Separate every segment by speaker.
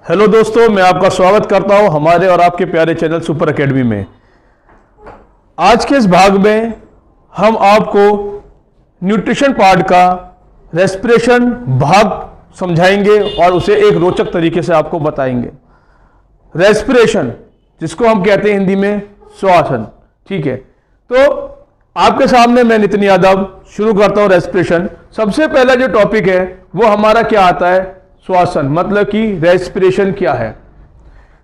Speaker 1: Hello दोस्तों, मैं आपका स्वागत करता हूं हमारे और आपके प्यारे चैनल सुपर एकेडमी में। आज के इस भाग में हम आपको न्यूट्रिशन पार्ट का रेस्पिरेशन भाग समझाएंगे और उसे एक रोचक तरीके से आपको बताएंगे। रेस्पिरेशन, जिसको हम कहते हैं हिंदी में श्वासन, ठीक है। तो आपके सामने मैं नितिन यादव शुरू करता हूं रेस्पिरेशन। सबसे पहला जो टॉपिक है वो हमारा क्या आता है? श्वासन, मतलब कि रेस्पिरेशन क्या है।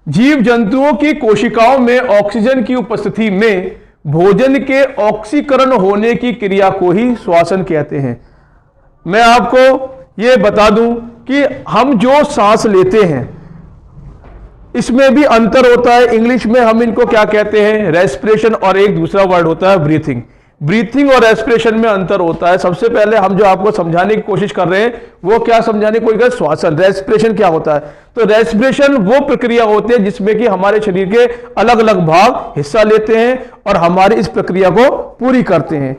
Speaker 1: जीव जंतुओं की कोशिकाओं में ऑक्सीजन की उपस्थिति में भोजन के ऑक्सीकरण होने की क्रिया को ही श्वासन कहते हैं। मैं आपको यह बता दूं कि हम जो सांस लेते हैं इसमें भी अंतर होता है। इंग्लिश में हम इनको क्या कहते हैं? रेस्पिरेशन, और एक दूसरा वर्ड होता है ब्रीथिंग। ब्रीथिंग और रेस्पिरेशन में अंतर होता है। सबसे पहले हम जो आपको समझाने की कोशिश कर रहे हैं वो क्या समझाने की कोशिश कर? श्वासन। रेस्पिरेशन क्या होता है? तो रेस्पिरेशन वो प्रक्रिया होती है जिसमें कि हमारे शरीर के अलग अलग भाग हिस्सा लेते हैं और हमारी इस प्रक्रिया को पूरी करते हैं।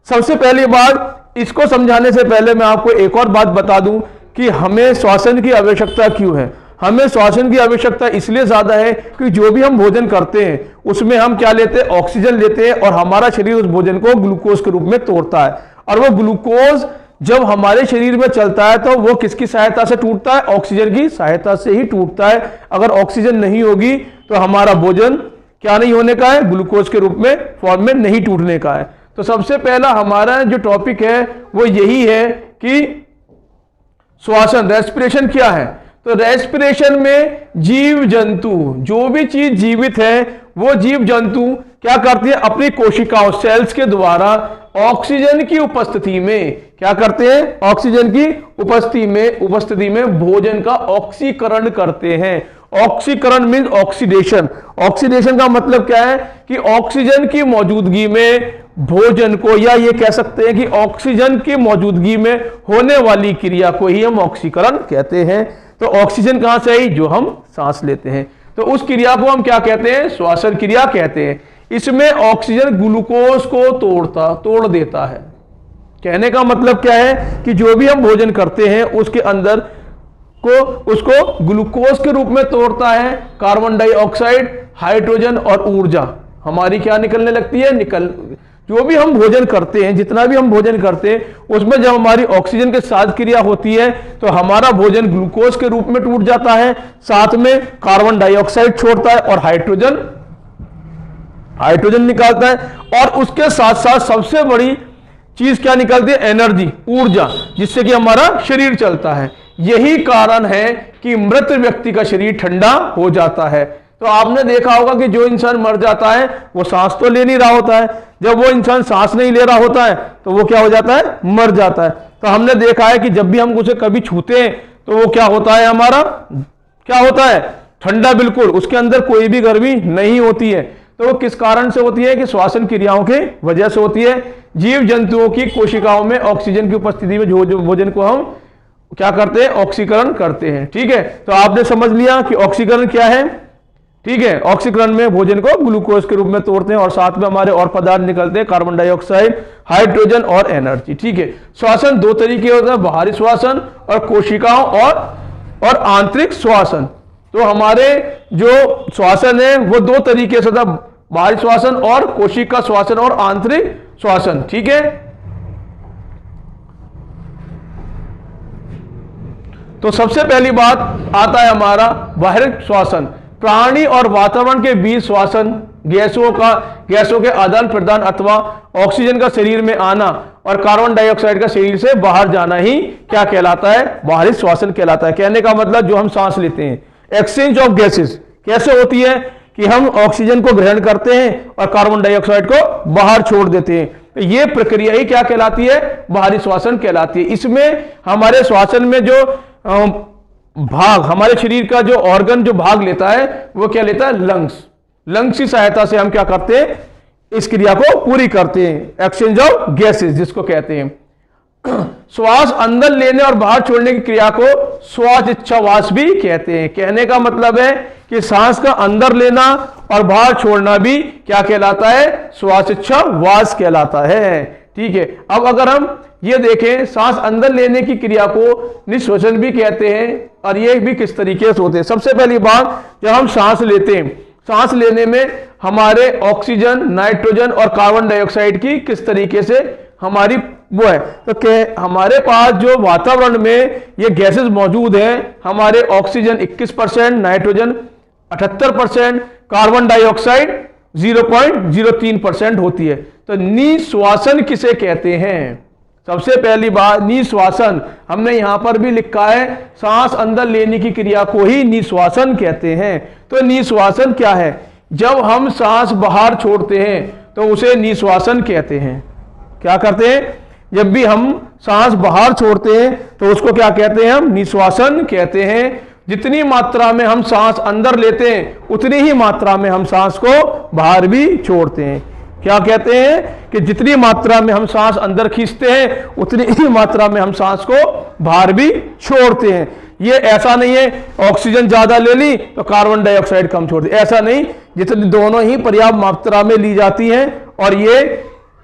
Speaker 1: सबसे पहली बात, इसको समझाने से पहले मैं आपको एक और बात बता दूं कि हमें श्वासन की आवश्यकता क्यों है। हमें श्वासन की आवश्यकता इसलिए ज्यादा है कि जो भी हम भोजन करते हैं उसमें हम क्या लेते हैं? ऑक्सीजन लेते हैं, और हमारा शरीर उस भोजन को ग्लूकोज के रूप में तोड़ता है। और वो ग्लूकोज जब हमारे शरीर में चलता है तो वो किसकी सहायता से टूटता है? ऑक्सीजन की सहायता से ही टूटता है। अगर ऑक्सीजन नहीं होगी तो हमारा भोजन क्या नहीं होने का है? ग्लूकोज के रूप में फॉर्म में नहीं टूटने का है। तो सबसे पहला हमारा जो टॉपिक है वो यही है कि श्वासन, रेस्पिरेशन क्या है। तो रेस्पिरेशन में जीव जंतु, जो भी चीज जीवित है वो जीव जंतु क्या करती है? अपनी कोशिकाओं, सेल्स के द्वारा ऑक्सीजन की उपस्थिति में क्या करते हैं? ऑक्सीजन की उपस्थिति में भोजन का ऑक्सीकरण करते हैं। ऑक्सीकरण मीन्स ऑक्सीडेशन। ऑक्सीडेशन का मतलब क्या है? कि ऑक्सीजन की मौजूदगी में भोजन को, या ये कह सकते हैं कि ऑक्सीजन की मौजूदगी में होने वाली क्रिया को ही हम ऑक्सीकरण कहते हैं। तो ऑक्सीजन कहां से आई? जो हम सांस लेते हैं। तो उस क्रिया को हम क्या कहते हैं? श्वासन क्रिया कहते हैं। इसमें ऑक्सीजन ग्लूकोज को तोड़ देता है। कहने का मतलब क्या है कि जो भी हम भोजन करते हैं उसके अंदर को उसको ग्लूकोज के रूप में तोड़ता है। कार्बन डाइऑक्साइड, हाइड्रोजन और ऊर्जा हमारी क्या निकलने लगती है? जो भी हम भोजन करते हैं, जितना भी हम भोजन करते हैं उसमें जब हमारी ऑक्सीजन के साथ क्रिया होती है तो हमारा भोजन ग्लूकोज के रूप में टूट जाता है, साथ में कार्बन डाइऑक्साइड छोड़ता है और हाइड्रोजन निकालता है, और उसके साथ साथ सबसे बड़ी चीज क्या निकलती है? एनर्जी, ऊर्जा, जिससे कि हमारा शरीर चलता है। यही कारण है कि मृत व्यक्ति का शरीर ठंडा हो जाता है। तो आपने देखा होगा कि जो इंसान मर जाता है वो सांस तो ले नहीं रहा होता है। जब वो इंसान सांस नहीं ले रहा होता है तो वो क्या हो जाता है? मर जाता है। तो हमने देखा है कि जब भी हम उसे कभी छूते हैं तो वो क्या होता है? हमारा क्या होता है? ठंडा, बिल्कुल, उसके अंदर कोई भी गर्मी नहीं होती है। तो वो किस कारण से होती है? कि श्वासन क्रियाओं की वजह से होती है। जीव जंतुओं की कोशिकाओं में ऑक्सीजन की उपस्थिति में जो भोजन को हम क्या करते हैं? ऑक्सीकरण करते हैं। ठीक है, तो आपने समझ लिया कि ऑक्सीकरण क्या है। ठीक है, ऑक्सीकरण में भोजन को ग्लूकोज के रूप में तोड़ते हैं और साथ में हमारे और पदार्थ निकलते हैं, कार्बन डाइऑक्साइड, हाइड्रोजन और एनर्जी। ठीक है, श्वासन दो तरीके होते हैं, बाहरी श्वासन और कोशिकाओं और आंतरिक श्वासन। तो हमारे जो श्वासन है वो दो तरीके से था, बाहरी श्वासन और कोशिका श्वासन और आंतरिक श्वासन। ठीक है, तो सबसे पहली बात आता है हमारा बाहरी श्वासन। प्राणी और वातावरण के बीच श्वासन गैसों के आदान प्रदान अथवा ऑक्सीजन का शरीर में आना और कार्बन डाइऑक्साइड का शरीर से बाहर जाना ही क्या कहलाता है? बाहरी श्वासन कहलाता है। कहने का मतलब जो हम सांस लेते हैं, एक्सचेंज ऑफ गैसेस कैसे होती है? कि हम ऑक्सीजन को ग्रहण करते हैं और कार्बन डाइऑक्साइड को बाहर छोड़ देते हैं। तो ये प्रक्रिया ही क्या कहलाती है? बाहरी श्वासन कहलाती है। इसमें हमारे श्वासन में जो भाग, हमारे शरीर का जो ऑर्गन जो भाग लेता है वो क्या लेता है? लंग्स की सहायता से हम क्या करते हैं? इस क्रिया को पूरी करते हैं, एक्सचेंज ऑफ गैसेस जिसको कहते हैं। श्वास अंदर लेने और बाहर छोड़ने की क्रिया को श्वास इच्छावास भी कहते हैं। कहने का मतलब है कि सांस का अंदर लेना और बाहर छोड़ना भी क्या कहलाता है? श्वास इच्छावास कहलाता है। ठीक है। अब अगर हम ये देखें, सांस अंदर लेने की क्रिया को निश्वसन भी कहते हैं, और ये भी किस तरीके से होते हैं। सबसे पहली बात, जब हम सांस लेते हैं, सांस लेने में हमारे ऑक्सीजन, नाइट्रोजन और कार्बन डाइऑक्साइड की किस तरीके से हमारी वो है, तो हमारे पास जो वातावरण में ये गैसेस मौजूद हैं, हमारे ऑक्सीजन 21%, नाइट्रोजन 78%, कार्बन डाइऑक्साइड 0.03% होती है। तो निश्वासन किसे कहते हैं? सबसे पहली बात, निश्वासन हमने यहां पर भी लिखा है, सांस अंदर लेने की क्रिया को ही निश्वासन कहते हैं। तो निश्वासन क्या है? जब हम सांस बाहर छोड़ते हैं तो उसे निश्वासन कहते हैं। क्या करते हैं? जब भी हम सांस बाहर छोड़ते हैं तो उसको क्या कहते हैं? हम निश्वासन कहते हैं। जितनी मात्रा में हम सांस अंदर लेते हैं उतनी ही मात्रा में हम सांस को बाहर भी छोड़ते हैं। क्या कहते हैं कि जितनी मात्रा में हम सांस अंदर खींचते हैं उतनी ही मात्रा में हम सांस को बाहर भी छोड़ते हैं। ये ऐसा नहीं है ऑक्सीजन ज्यादा ले ली तो कार्बन डाइऑक्साइड कम छोड़ दी, ऐसा नहीं, जितनी दोनों ही पर्याप्त मात्रा में ली जाती हैं, और ये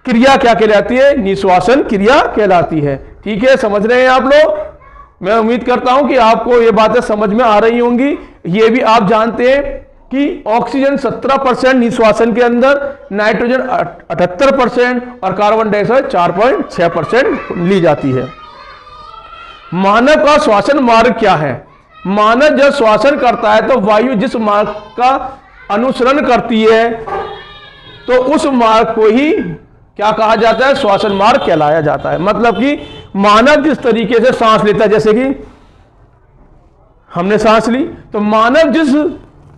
Speaker 1: क्रिया क्या कहलाती है? निश्वासन क्रिया कहलाती है। ठीक है, समझ रहे हैं आप लोग? मैं उम्मीद करता हूं कि आपको ये बातें समझ में आ रही होंगी। ये भी आप जानते हैं कि ऑक्सीजन 17% निश्वासन के अंदर, नाइट्रोजन 78% और कार्बन डाइऑक्साइड 4.6% ली जाती है। मानव का श्वासन मार्ग क्या है? मानव जब श्वासन करता है तो वायु जिस मार्ग का अनुसरण करती है तो उस मार्ग को ही क्या कहा जाता है? श्वासन मार्ग कहलाया जाता है। मतलब कि मानव जिस तरीके से सांस लेता है, जैसे कि हमने सांस ली, तो मानव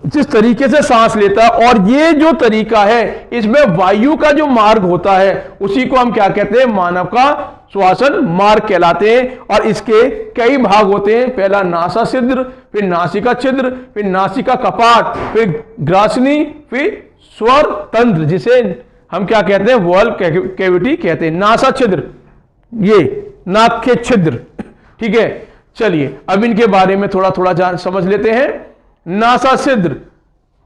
Speaker 1: जिस तरीके से सांस लेता है, और ये जो तरीका है इसमें वायु का जो मार्ग होता है उसी को हम क्या कहते हैं? मानव का श्वासन मार्ग कहलाते हैं। और इसके कई भाग होते हैं। पहला नासा छिद्र, फिर नासिका छिद्र, फिर नासिका कपाट, फिर ग्रासनी, फिर स्वर तंत्र, जिसे हम क्या कहते हैं? वॉल कैविटी कहते हैं। नासा छिद्र, ये नाक के छिद्र, ठीक है। चलिए अब इनके बारे में थोड़ा थोड़ा समझ लेते हैं। नासा छिद्र,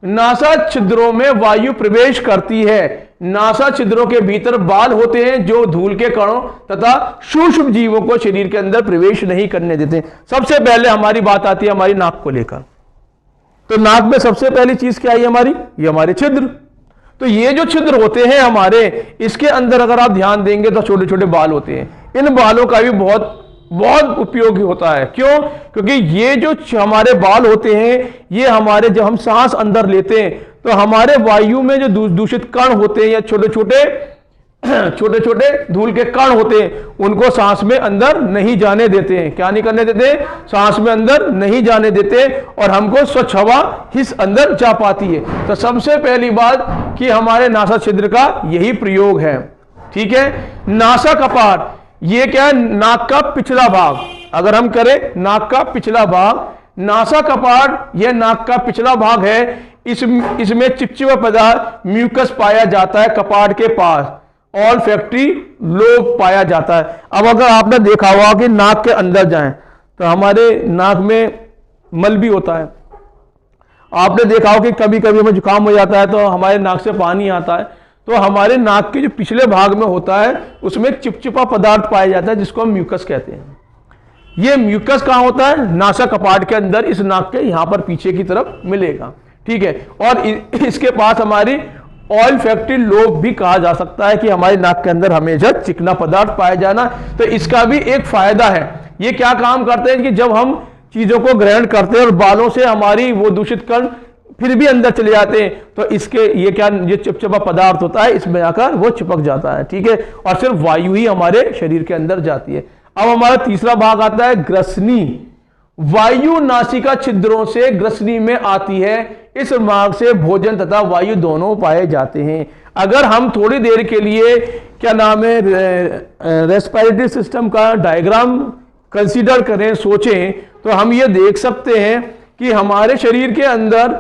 Speaker 1: नासा छिद्रों में वायु प्रवेश करती है। नासा छिद्रों के भीतर बाल होते हैं जो धूल के कणों तथा सूक्ष्म जीवों को शरीर के अंदर प्रवेश नहीं करने देते। सबसे पहले हमारी बात आती है हमारी नाक को लेकर। तो नाक में सबसे पहली चीज क्या है हमारी? ये हमारे छिद्र। तो ये जो छिद्र होते हैं हमारे, इसके अंदर अगर आप ध्यान देंगे तो छोटे छोटे बाल होते हैं। इन बालों का भी बहुत बहुत उपयोगी होता है। क्यों? क्योंकि ये जो हमारे बाल होते हैं, ये हमारे जब हम सांस अंदर लेते हैं तो हमारे वायु में जो दूषित कण होते हैं या छोटे छोटे धूल के कण होते हैं, उनको सांस में अंदर नहीं जाने देते हैं। क्या नहीं करने देते? सांस में अंदर नहीं जाने देते, और हमको स्वच्छ हवा हिस अंदर जा पाती है। तो सबसे पहली बात कि हमारे नासा छिद्र का यही प्रयोग है। ठीक है। नासा कपाट, ये क्या है? नाक का पिछला भाग। अगर हम करें नाक का पिछला भाग, नासा कपाट यह नाक का पिछला भाग है। इसमें चिपचिपा पदार्थ म्यूकस पाया जाता है कपाट के पास। ऑल फैक्ट्री लोब पाया जाता है। अब अगर आपने देखा हुआ कि नाक के अंदर जाएं तो हमारे नाक में मल भी होता है। आपने देखा हो कि कभी कभी हमें जुकाम हो जाता है तो हमारे नाक से पानी आता है, तो हमारे नाक के जो पिछले भाग में होता है उसमें चिपचिपा पदार्थ पाया जाता है जिसको हम म्यूकस कहते हैं। ये म्यूकस कहाँ होता है? नासा कपाट के अंदर, इस नाक के यहां पर पीछे की तरफ मिलेगा। ठीक है। और इसके पास हमारी ऑयल फैक्ट्री लोब भी कहा जा सकता है कि हमारी नाक के अंदर हमेशा चिकना पदार्थ पाया जाना। तो इसका भी एक फायदा है। ये क्या काम करते हैं कि जब हम चीजों को ग्रहण करते हैं और बालों से हमारी वो दूषित कण फिर भी अंदर चले जाते हैं, तो इसके ये क्या, ये चिपचिपा पदार्थ होता है, इसमें जाकर वो चिपक जाता है। ठीक है। और सिर्फ वायु ही हमारे शरीर के अंदर जाती है। अब हमारा तीसरा भाग आता है ग्रसनी। वायु नासिका छिद्रों से ग्रसनी में आती है। इस मार्ग से भोजन तथा वायु दोनों पाए जाते हैं। अगर हम थोड़ी देर के लिए क्या नाम है रेस्पिरेटरी सिस्टम का डायग्राम कंसीडर करें, सोचें, तो हम ये देख सकते हैं कि हमारे शरीर के अंदर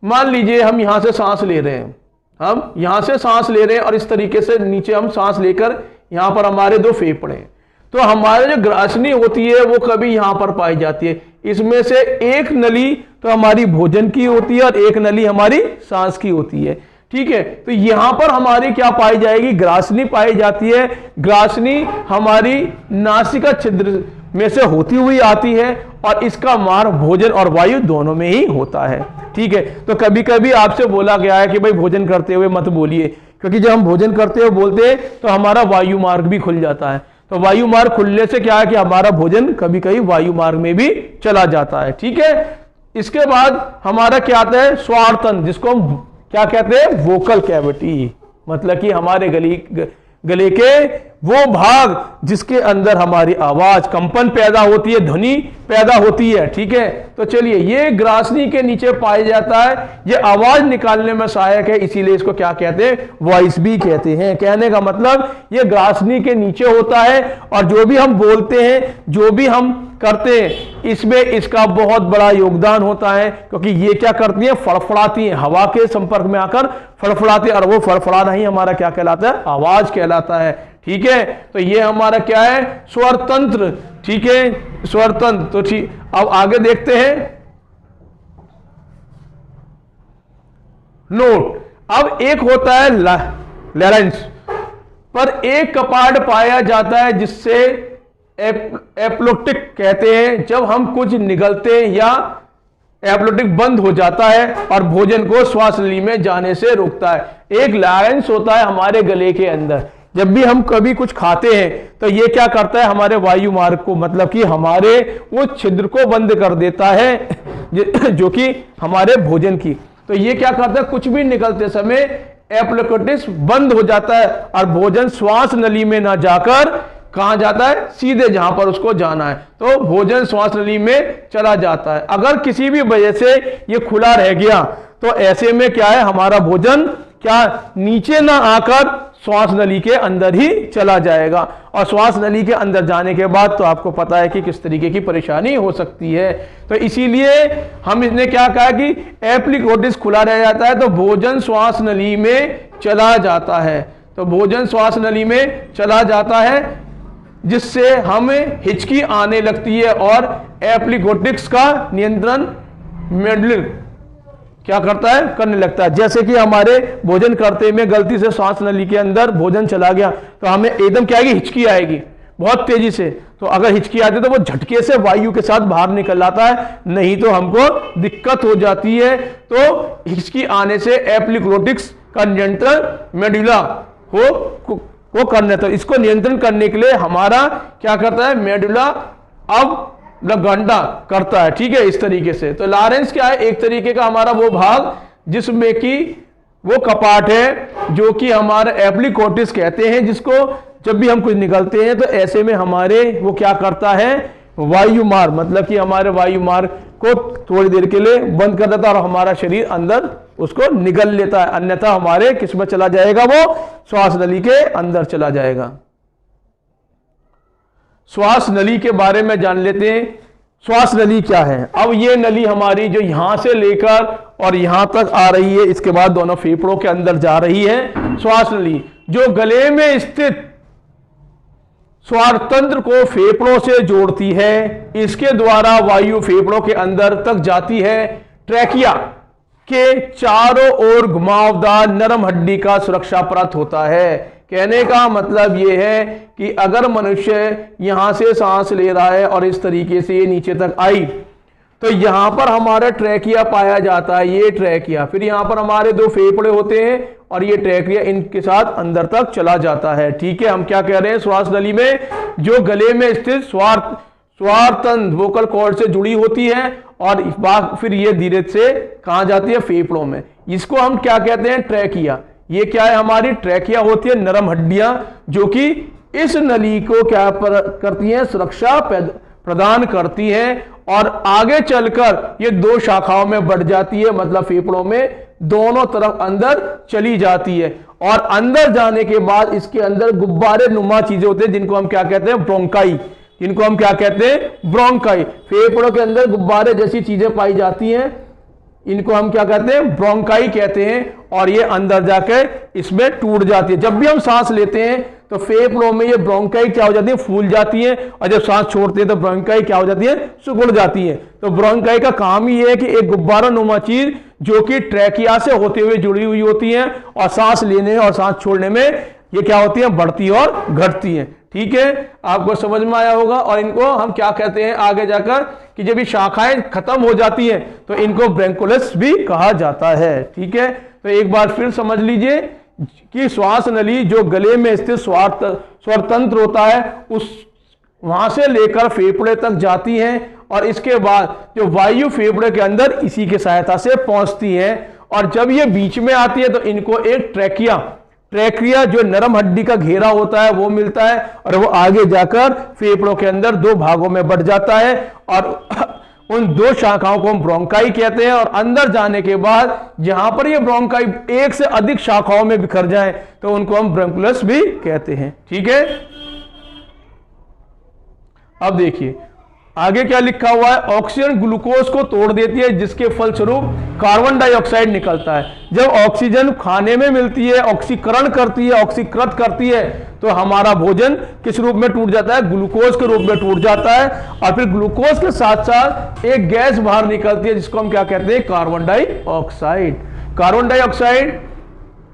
Speaker 1: मान लीजिए हम यहां से सांस ले रहे हैं, हम यहां से सांस ले रहे हैं और इस तरीके से नीचे हम सांस लेकर यहां पर हमारे दो फेफड़े हैं, तो हमारे जो ग्रासनी होती है वो कभी यहां पर पाई जाती है। इसमें से एक नली तो हमारी भोजन की होती है और एक नली हमारी सांस की होती है। ठीक है। तो यहां पर हमारी क्या पाई जाएगी, ग्रासनी पाई जाती है। ग्रासनी हमारी नासिका छिद्र में से होती हुई आती है और इसका मार्ग भोजन और वायु दोनों में ही होता है, ठीक है। तो कभी कभी आपसे बोला गया है कि भाई भोजन करते हुए मत बोलिए, क्योंकि जब हम भोजन करते हुए बोलते हैं तो हमारा वायु मार्ग भी खुल जाता है। तो वायु मार्ग खुलने से क्या है कि हमारा भोजन कभी कभी वायु मार्ग में भी चला जाता है, ठीक है। इसके बाद हमारा क्या आता है, स्वारतंत्र, जिसको हम क्या कहते हैं, वोकल कैविटी, मतलब कि हमारे गले के वो भाग जिसके अंदर हमारी आवाज कंपन पैदा होती है, ध्वनि पैदा होती है, ठीक है। तो चलिए, ये ग्रासनी के नीचे पाया जाता है, ये आवाज निकालने में सहायक है, इसीलिए इसको क्या कहते हैं, वॉइस भी कहते हैं। कहने का मतलब ये ग्रासनी के नीचे होता है और जो भी हम बोलते हैं, जो भी हम करते हैं, इसमें इसका बहुत बड़ा योगदान होता है, क्योंकि ये क्या करती है, फड़फड़ाती है, हवा के संपर्क में आकर फड़फड़ाती है, और वो फड़फड़ाना ही हमारा क्या कहलाता है, आवाज कहलाता है, ठीक है। तो ये हमारा क्या है, स्वर तंत्र, ठीक है, स्वर तंत्र। तो ठीक, अब आगे देखते हैं नोट। अब एक होता है लैरेंस, पर एक कपाट पाया जाता है जिससे एप्लोटिक कहते हैं, जब हम कुछ निगलते हैं या एप्लोटिक बंद हो जाता है और भोजन को श्वास नली में जाने से रोकता है। एक लैरेंस होता है हमारे गले के अंदर, जब भी हम कभी कुछ खाते हैं तो ये क्या करता है, हमारे वायु मार्ग को, मतलब कि हमारे वो छिद्र को बंद कर देता है जो कि हमारे भोजन की। तो ये क्या करता है, कुछ भी निकलते समय एप्लोटिक्स बंद हो जाता है और भोजन श्वास नली में ना जाकर कहां जाता है, सीधे जहां पर उसको जाना है, तो भोजन श्वास नली में चला जाता है। अगर किसी भी वजह से ये खुला रह गया तो ऐसे में क्या है, हमारा भोजन क्या नीचे ना आकर श्वास नली के अंदर ही चला जाएगा, और श्वास नली के अंदर जाने के बाद तो आपको पता है कि किस तरीके की परेशानी हो सकती है। तो इसीलिए हम इसने क्या कहा कि एप्लिकोटिस खुला रह जाता है तो भोजन श्वास नली में चला जाता है, तो भोजन श्वास नली में चला जाता है, जिससे हमें हिचकी आने लगती है और एप्लिकोटिक्स का नियंत्रण मेडलिन क्या करता है, करने लगता है। जैसे कि हमारे भोजन करते में गलती से श्वास नली के अंदर भोजन चला गया तो हमें एकदम क्या आएगी, हिचकी आएगी बहुत तेजी से। तो अगर हिचकी आती है तो वो झटके से वायु के साथ बाहर निकल आता है, नहीं तो हमको दिक्कत हो जाती है। तो हिचकी आने से एप्लिकोटिक्स का नियंत्रण मेडुला को करने, तो इसको नियंत्रण करने के लिए हमारा क्या करता है, मेडुला अब घंटा करता है, ठीक है, इस तरीके से। तो लैरेंस क्या है, एक तरीके का हमारा वो भाग जिसमें कि वो कपाट है जो कि हमारा एप्लिकोटिस कहते हैं, जिसको जब भी हम कुछ निकलते हैं तो ऐसे में हमारे वो क्या करता है, वायु मार्ग, मतलब कि हमारे वायु मार्ग को थोड़ी देर के लिए बंद कर देता है और हमारा शरीर अंदर उसको निगल लेता है, अन्यथा हमारे किस में चला जाएगा, वो श्वास नली के अंदर चला जाएगा। श्वास नली के बारे में जान लेते हैं। श्वास नली क्या है। अब ये नली हमारी जो यहां से लेकर और यहां तक आ रही है, इसके बाद दोनों फेफड़ों के अंदर जा रही है। श्वास नली जो गले में स्थित स्वारतंत्र को फेफड़ों से जोड़ती है, इसके द्वारा वायु फेफड़ों के अंदर तक जाती है। ट्रैकिया के चारों ओर घुमावदार नरम हड्डी का सुरक्षा परत होता है। कहने का मतलब यह है कि अगर मनुष्य यहां से सांस ले रहा है और इस तरीके से ये नीचे तक आई तो यहां पर हमारा ट्रैकिया पाया जाता है, ये ट्रैकिया, फिर यहां पर हमारे दो फेफड़े होते हैं और ये ट्रैकिया इनके साथ अंदर तक चला जाता है, ठीक है। हम क्या कह रहे हैं, श्वास नली में जो गले में स्थित स्वारतंत्र वोकल कॉर्ड से जुड़ी होती है और फिर ये धीरे से कहां जाती है, फेफड़ों में। इसको हम क्या कहते हैं, ट्रैकिया। ये क्या है, हमारी ट्रैकिया होती है नरम हड्डियां जो कि इस नली को क्या करती हैं, सुरक्षा प्रदान करती हैं और आगे चलकर ये दो शाखाओं में बढ़ जाती है, मतलब फेफड़ों में दोनों तरफ अंदर चली जाती है। और अंदर जाने के बाद इसके अंदर गुब्बारे नुमा चीजें होती हैं जिनको हम क्या कहते हैं, ब्रोंकाई, जिनको हम क्या कहते हैं, ब्रोंकाई। फेफड़ों के अंदर गुब्बारे जैसी चीजें पाई जाती हैं इनको हम क्या कहते हैं, ब्रोंकाई कहते हैं, और ये अंदर जाकर इसमें टूट जाती है। जब भी हम सांस लेते हैं तो फेफड़ों में ये ब्रोंकाई क्या हो जाती है, फूल जाती है, और जब सांस छोड़ते हैं तो ब्रोंकाई क्या हो जाती है, सिकुड़ जाती है। तो ब्रोंकाई का काम ही है कि एक गुब्बारा नुमा चीज जो कि ट्रैकिया से होते हुए जुड़ी हुई होती है, और सांस लेने और सांस छोड़ने में ये क्या होती है, बढ़ती और घटती है। ठीक है, आपको समझ में आया होगा। और इनको हम क्या कहते हैं आगे जाकर कि जब ये शाखाएं खत्म हो जाती है तो इनको ब्रैंकुलस भी कहा जाता है। ठीक है, तो एक बार फिर समझ लीजिए कि श्वास नली जो गले में स्थित स्वर तंत्र होता है उस वहां से लेकर फेफड़े तक जाती है, और इसके बाद जो वायु फेफड़े के अंदर इसी की सहायता से पहुंचती है। और जब ये बीच में आती है तो इनको एक ट्रैकिया जो नरम हड्डी का घेरा होता है वो मिलता है, और वो आगे जाकर फेफड़ों के अंदर दो भागों में बढ़ जाता है, और उन दो शाखाओं को हम ब्रोंकाई कहते हैं। और अंदर जाने के बाद जहां पर ये ब्रोंकाई एक से अधिक शाखाओं में बिखर जाए तो उनको हम ब्रैंकुलस भी कहते हैं। ठीक है, अब देखिए आगे क्या लिखा हुआ है, ऑक्सीजन ग्लूकोज को तोड़ देती है जिसके फलस्वरूप कार्बन डाइऑक्साइड निकलता है। जब ऑक्सीजन खाने में मिलती है, ऑक्सीकरण करती है, ऑक्सीकृत करती है, तो हमारा भोजन किस रूप में टूट जाता है, ग्लूकोज के रूप में टूट जाता है। और फिर ग्लूकोज के साथ साथ एक गैस बाहर निकलती है जिसको हम क्या कहते हैं, कार्बन डाइऑक्साइड। कार्बन डाइऑक्साइड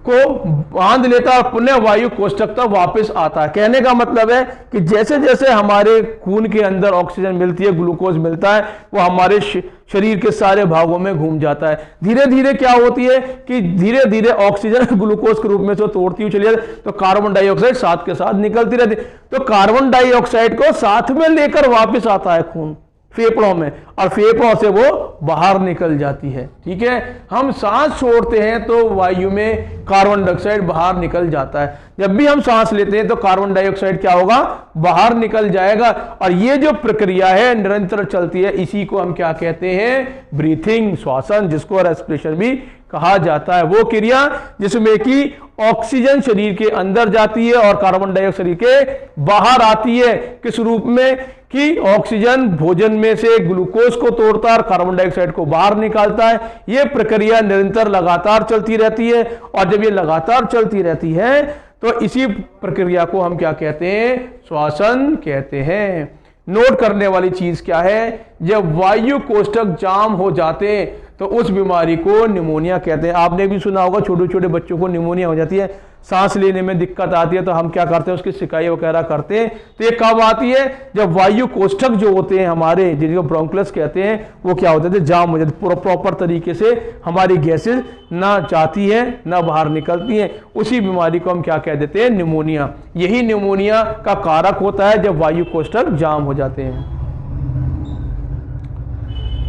Speaker 1: को बांध लेता है और पुनः वायु कोष्ठक तक वापस आता है। कहने का मतलब है कि जैसे जैसे हमारे खून के अंदर ऑक्सीजन मिलती है, ग्लूकोज मिलता है, वो हमारे शरीर के सारे भागों में घूम जाता है। धीरे धीरे क्या होती है कि धीरे धीरे ऑक्सीजन ग्लूकोज के रूप में से तोड़ती हुई चली जाती है, तो कार्बन डाइऑक्साइड साथ के साथ निकलती रहती है। तो कार्बन डाइऑक्साइड को साथ में लेकर वापस आता है खून फेफड़ों में, और फेफड़ों से वो बाहर निकल जाती है। ठीक है, हम सांस छोड़ते हैं तो वायु में कार्बन डाइऑक्साइड बाहर निकल जाता है। जब भी हम सांस लेते हैं तो कार्बन डाइऑक्साइड क्या होगा, बाहर निकल जाएगा। और ये जो प्रक्रिया है निरंतर चलती है, इसी को हम क्या कहते हैं, ब्रीथिंग, श्वासन, जिसको रेस्पिरेशन भी कहा जाता है। वो क्रिया जिसमें कि ऑक्सीजन शरीर के अंदर जाती है और कार्बन डाइऑक्साइड शरीर के बाहर आती है। किस रूप में कि ऑक्सीजन भोजन में से ग्लूकोज को तोड़ता है और कार्बन डाइऑक्साइड को बाहर निकालता है। यह प्रक्रिया निरंतर लगातार चलती रहती है, और जब ये लगातार चलती रहती है तो इसी प्रक्रिया को हम क्या कहते हैं, श्वसन कहते हैं। नोट करने वाली चीज क्या है, जब वायु कोष्ठक जाम हो जाते हैं तो उस बीमारी को निमोनिया कहते हैं। आपने भी सुना होगा छोटे छोटे बच्चों को निमोनिया हो जाती है, सांस लेने में दिक्कत आती है, तो हम क्या करते हैं, उसकी सिकाई वगैरह करते हैं। तो ये कब आती है, जब वायु कोष्ठक जो होते हैं हमारे, जिनको ब्रोंकुलस कहते हैं, वो क्या होते थे, जाम हो जाते, प्रॉपर तरीके से हमारी गैसेज ना जाती है ना बाहर निकलती हैं। उसी बीमारी को हम क्या कह देते हैं, निमोनिया। यही निमोनिया का कारक होता है जब वायु कोष्ठक जाम हो जाते हैं।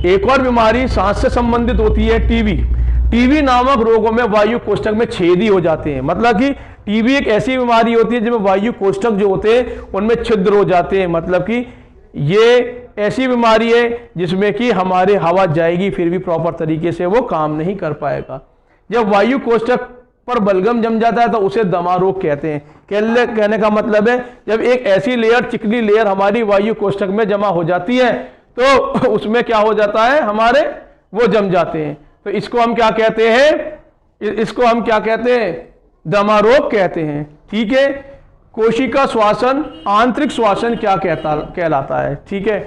Speaker 1: एक और बीमारी सांस से संबंधित होती है, टीबी नामक रोगों में वायु कोष्ठक में छेद ही हो जाते हैं। मतलब कि टीबी एक ऐसी बीमारी होती है जिसमें वायु कोष्ठक जो होते हैं उनमें छिद्र हो जाते हैं। मतलब कि ये ऐसी बीमारी है जिसमें कि हमारे हवा जाएगी फिर भी प्रॉपर तरीके से वो काम नहीं कर पाएगा। जब वायु कोष्ठक पर बलगम जम जाता है तो उसे दमा रोग कहते हैं। कहने का मतलब है जब एक ऐसी लेयर, चिकनी लेयर हमारी वायु कोष्ठक में जमा हो जाती है तो उसमें क्या हो जाता है, हमारे वो जम जाते हैं। तो इसको हम क्या कहते हैं, इसको हम क्या कहते हैं, दमा रोग कहते हैं। ठीक है, कोशिका श्वसन, आंतरिक श्वसन क्या कहलाता है। ठीक है,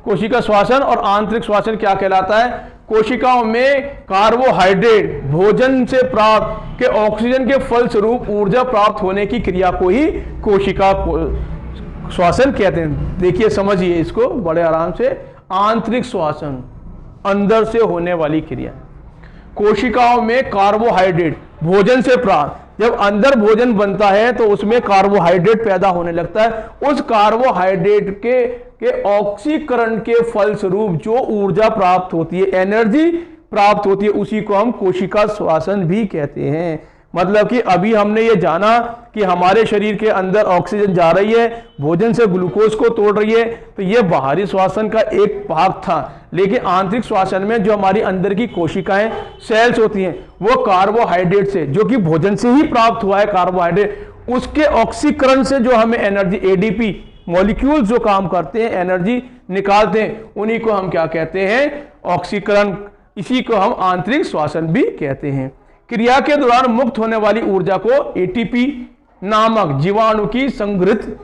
Speaker 1: कोशिका श्वसन और आंतरिक श्वसन क्या कहलाता है, कोशिकाओं में कार्बोहाइड्रेट भोजन से प्राप्त के ऑक्सीजन के फलस्वरूप ऊर्जा प्राप्त होने की क्रिया को ही कोशिका श्वसन कहते हैं। देखिए समझिए इसको बड़े आराम से, आंतरिक श्वसन अंदर से होने वाली क्रिया। कोशिकाओं में कार्बोहाइड्रेट भोजन से प्राप्त, जब अंदर भोजन बनता है तो उसमें कार्बोहाइड्रेट पैदा होने लगता है। उस कार्बोहाइड्रेट के ऑक्सीकरण के फलस्वरूप जो ऊर्जा प्राप्त होती है, एनर्जी प्राप्त होती है, उसी को हम कोशिका श्वसन भी कहते हैं। मतलब कि अभी हमने ये जाना कि हमारे शरीर के अंदर ऑक्सीजन जा रही है, भोजन से ग्लूकोज को तोड़ रही है, तो ये बाहरी श्वसन का एक भाग था। लेकिन आंतरिक श्वसन में जो हमारी अंदर की कोशिकाएं, सेल्स होती हैं, वो कार्बोहाइड्रेट से, जो कि भोजन से ही प्राप्त हुआ है कार्बोहाइड्रेट, उसके ऑक्सीकरण से जो हमें एनर्जी, एडीपी मॉलिक्यूल्स जो काम करते हैं, एनर्जी निकालते हैं, उन्हीं को हम क्या कहते हैं, ऑक्सीकरण इसी को हम आंतरिक श्वसन भी कहते हैं। क्रिया के दौरान मुक्त होने वाली ऊर्जा को एटीपी नामक जीवाणु की संग्रहित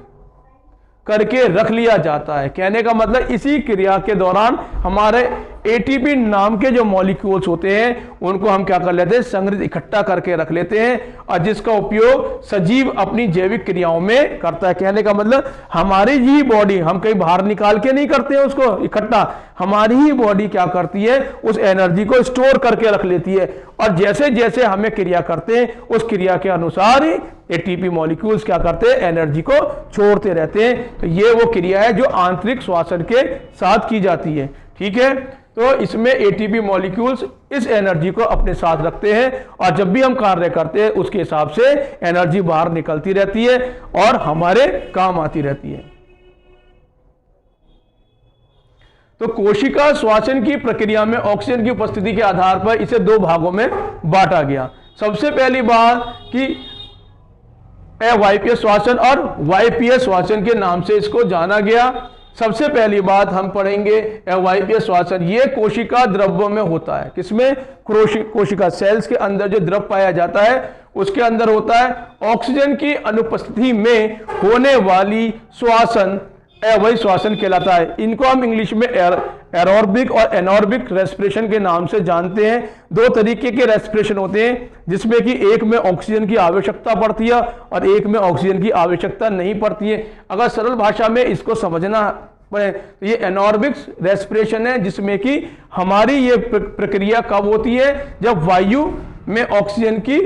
Speaker 1: करके रख लिया जाता है। कहने का मतलब इसी क्रिया के दौरान हमारे एटीपी नाम के जो मॉलिक्यूल्स होते हैं उनको हम क्या कर लेते हैं, संग्रहित इकट्ठा करके रख लेते हैं, और जिसका उपयोग सजीव अपनी जैविक क्रियाओं में करता है। कहने का मतलब हमारी ही बॉडी, हम कहीं बाहर निकाल के नहीं करते हैं उसको इकट्ठा, हमारी ही बॉडी क्या करती है, उस एनर्जी को स्टोर करके रख लेती है, और जैसे जैसे हमें क्रिया करते हैं उस क्रिया के अनुसार ही एटीपी मॉलिक्यूल्स क्या करते हैं, एनर्जी को छोड़ते रहते हैं। तो ये वो क्रिया है जो आंतरिक श्वसन के साथ की जाती है। ठीक है, तो इसमें एटीपी मॉलिक्यूल्स इस एनर्जी को अपने साथ रखते हैं, और जब भी हम कार्य करते हैं उसके हिसाब से एनर्जी बाहर निकलती रहती है और हमारे काम आती रहती है। तो कोशिका श्वसन की प्रक्रिया में ऑक्सीजन की उपस्थिति के आधार पर इसे दो भागों में बांटा गया। सबसे पहली बात कि अवायवीय श्वसन और वायवीय श्वसन के नाम से इसको जाना गया। सबसे पहली बात हम पढ़ेंगे अवायवीय श्वसन। ये कोशिका द्रव्यों में होता है। किसमें? कोशिका सेल्स के अंदर जो द्रव पाया जाता है उसके अंदर होता है। ऑक्सीजन की अनुपस्थिति में होने वाली श्वसन अवायवीय श्वसन कहलाता है। इनको हम इंग्लिश में एरोबिक और एनोरबिक रेस्पिरेशन के नाम से जानते हैं। दो तरीके के रेस्पिरेशन होते हैं, जिसमें कि एक में ऑक्सीजन की आवश्यकता पड़ती है और एक में ऑक्सीजन की आवश्यकता नहीं पड़ती है। अगर सरल भाषा में इसको समझना पड़े तो ये एनोरबिक रेस्पिरेशन है, जिसमें कि हमारी ये प्रक्रिया कब होती है, जब वायु में ऑक्सीजन की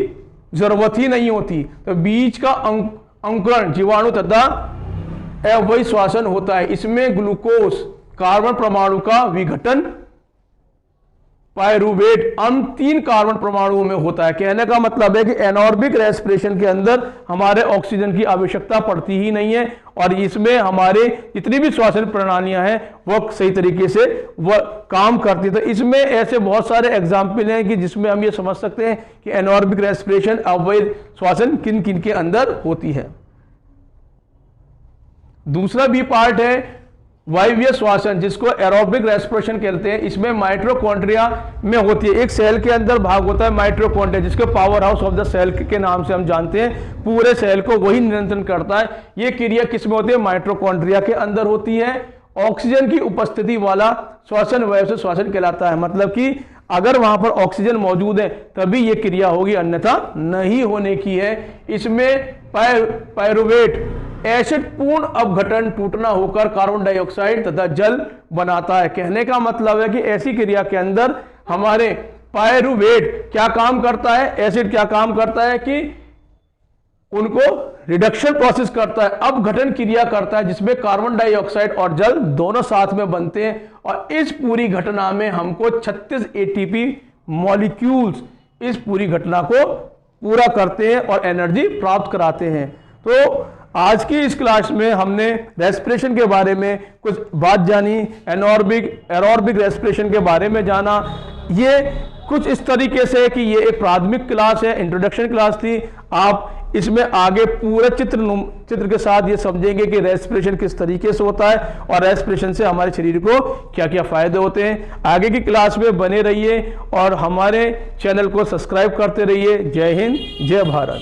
Speaker 1: जरूरत ही नहीं होती। तो बीज का अंकुरण जीवाणु तथा अवायवीय श्वसन होता है। इसमें ग्लूकोज कार्बन परमाणु का विघटन पायरुवेट अन्य 3 कार्बन परमाणुओं में होता है। कहने का मतलब है कि एनोरबिक रेस्पिरेशन के अंदर हमारे ऑक्सीजन की आवश्यकता पड़ती ही नहीं है, और इसमें हमारे जितनी भी श्वसन प्रणालियां हैं वो सही तरीके से वह काम करती है। तो इसमें ऐसे बहुत सारे एग्जाम्पल हैं कि जिसमें हम ये समझ सकते हैं कि एनोरबिक रेस्पिरेशन अवायवीय श्वसन किन किन के अंदर होती है। दूसरा भी पार्ट है वायवीय श्वसन, जिसको एरोबिक रेस्पिरेशन कहते हैं। इसमें माइटोकॉन्ड्रिया में होती है। एक सेल के अंदर भाग होता है माइटोकॉन्ड्रिया, जिसको power house of the cell के नाम से हम जानते हैं। पूरे सेल को वही नियंत्रण करता है। ये क्रिया किसमें होती है? माइटोकॉन्ड्रिया के अंदर होती है। ऑक्सीजन की उपस्थिति वाला श्वसन वायवीय श्वसन कहलाता है। मतलब कि अगर वहां पर ऑक्सीजन मौजूद है तभी ये क्रिया होगी, अन्यथा नहीं होने की है। इसमें पायरुवेट एसिड पूर्ण अपघटन टूटना होकर कार्बन डाइऑक्साइड तथा जल बनाता है। कहने का मतलब है कि ऐसी क्रिया के अंदर हमारे पायरुवेट क्या काम करता है, एसिड क्या काम करता है कि उनको रिडक्शन प्रोसेस करता है, अपघटन क्रिया करता है, जिसमें कार्बन डाइऑक्साइड और जल दोनों साथ में बनते हैं। और इस पूरी घटना में हमको 36 एटीपी मॉलिक्यूल्स इस पूरी घटना को पूरा करते हैं और एनर्जी प्राप्त कराते हैं। तो आज की इस क्लास में हमने रेस्पिरेशन के बारे में कुछ बात जानी, एरोबिक रेस्पिरेशन के बारे में जाना। ये कुछ इस तरीके से कि ये एक प्राथमिक क्लास है, इंट्रोडक्शन क्लास थी। आप इसमें आगे पूरे चित्र के साथ ये समझेंगे कि रेस्पिरेशन किस तरीके से होता है और रेस्पिरेशन से हमारे शरीर को क्या क्या फायदे होते हैं। आगे की क्लास में बने रहिए और हमारे चैनल को सब्सक्राइब करते रहिए। जय हिंद, जय भारत।